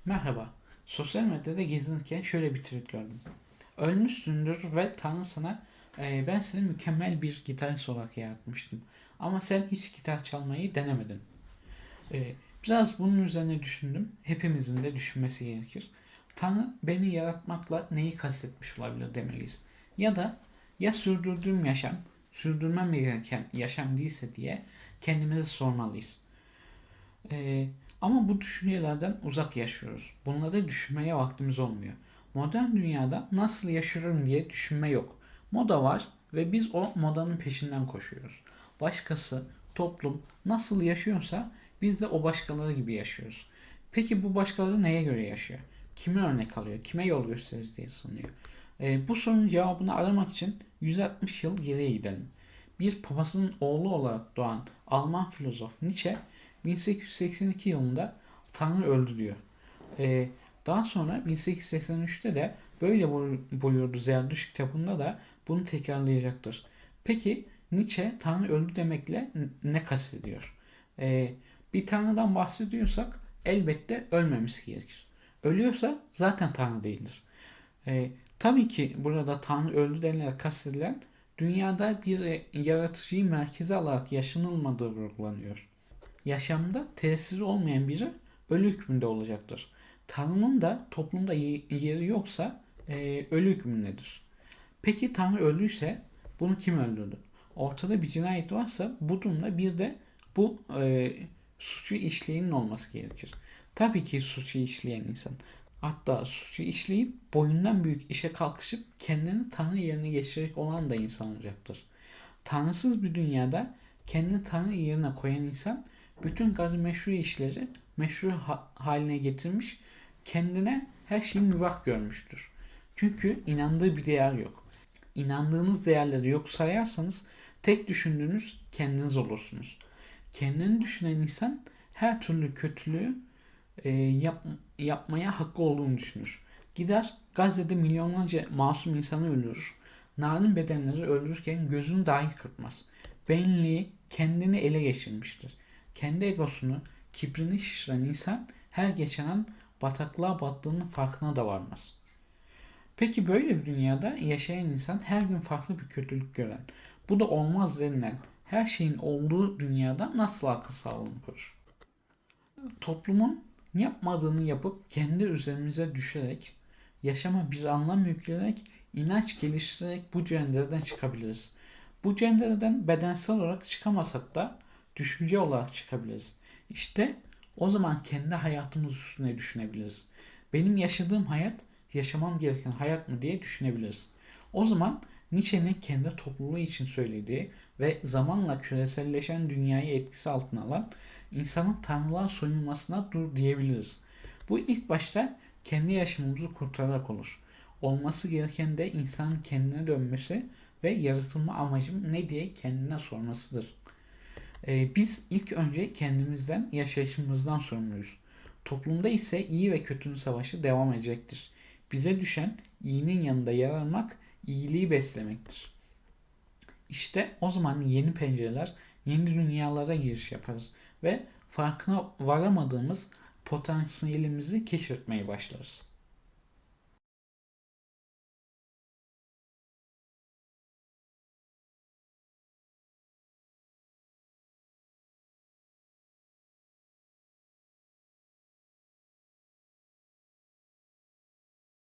Merhaba. Sosyal medyada gezinirken şöyle bir tweet gördüm. Ölmüşsündür ve Tanrı sana ben seni mükemmel bir gitarist olarak yaratmıştım. Ama sen hiç gitar çalmayı denemedin. Biraz bunun üzerine düşündüm. Hepimizin de düşünmesi gerekir. Tanrı beni yaratmakla neyi kastetmiş olabilir demeliyiz. Ya da ya sürdürdüğüm yaşam, sürdürmem gereken yaşam değilse diye kendimize sormalıyız. Ee, Ama bu düşüncelerden uzak yaşıyoruz. Bunları düşünmeye vaktimiz olmuyor. Modern dünyada nasıl yaşıyorum diye düşünme yok. Moda var ve biz o modanın peşinden koşuyoruz. Başkası, toplum nasıl yaşıyorsa biz de o başkaları gibi yaşıyoruz. Peki bu başkaları neye göre yaşıyor? Kime örnek alıyor? Kime yol gösterir diye sanıyor. Bu sorunun cevabını aramak için 160 yıl geriye gidelim. Bir papazın oğlu olarak doğan Alman filozof Nietzsche 1882 yılında Tanrı öldü diyor. Daha sonra 1883'te de böyle buyurdu Zerdüşt kitabında da bunu tekrarlayacaktır. Peki Nietzsche Tanrı öldü demekle ne kastediyor? Bir Tanrı'dan bahsediyorsak elbette ölmemesi gerekir. Ölüyorsa zaten Tanrı değildir. Tabii ki burada Tanrı öldü denilerek kastedilen dünyada bir yaratıcıyı merkeze alarak yaşanılmadığı vurgulanıyor. Yaşamda tesiri olmayan biri ölü hükmünde olacaktır. Tanrı'nın da toplumda yeri yoksa ölü hükmündedir. Peki Tanrı öldüyse bunu kim öldürdü? Ortada bir cinayet varsa bu durumda bir de bu suçu işleyenin olması gerekir. Tabii ki suçu işleyen insan. Hatta suçu işleyip boyundan büyük işe kalkışıp kendini Tanrı yerine geçirecek olan da insan olacaktır. Tanrısız bir dünyada kendini Tanrı yerine koyan insan bütün gayrimeşru işleri meşru haline getirmiş, kendine her şeyi mübah görmüştür. Çünkü inandığı bir değer yok. İnandığınız değerleri yok sayarsanız tek düşündüğünüz kendiniz olursunuz. Kendini düşünen insan her türlü kötülüğü yapmaya hakkı olduğunu düşünür. Gider Gazze'de milyonlarca masum insanı öldürür. Narin bedenleri öldürürken gözünü dahi kırpmaz. Benliği kendini ele geçirmiştir. Kendi egosunu, kibrini şişiren insan her geçen an bataklığa battığının farkına da varmaz. Peki böyle bir dünyada yaşayan insan her gün farklı bir kötülük gören, bu da olmaz denilen her şeyin olduğu dünyada nasıl akıl sağlığını kurur? Toplumun yapmadığını yapıp kendi üzerimize düşerek, yaşama bir anlam yükleyerek, inanç geliştirerek bu cendereden çıkabiliriz. Bu cendereden bedensel olarak çıkamasak da düşünce olarak çıkabiliriz. İşte o zaman kendi hayatımız üstüne düşünebiliriz. Benim yaşadığım hayat yaşamam gereken hayat mı diye düşünebiliriz. O zaman Nietzsche'nin kendi topluluğu için söylediği ve zamanla küreselleşen dünyayı etkisi altına alan insanın tanrılığa soyunmasına dur diyebiliriz. Bu ilk başta kendi yaşamımızı kurtararak olur. Olması gereken de insanın kendine dönmesi ve yaratılma amacım ne diye kendine sormasıdır. Biz ilk önce kendimizden, yaşayışımızdan sorumluyuz. Toplumda ise iyi ve kötünün savaşı devam edecektir. Bize düşen iyinin yanında yer almak, iyiliği beslemektir. İşte o zaman yeni pencereler, yeni dünyalara giriş yaparız ve farkına varamadığımız potansiyelimizi keşfetmeye başlarız.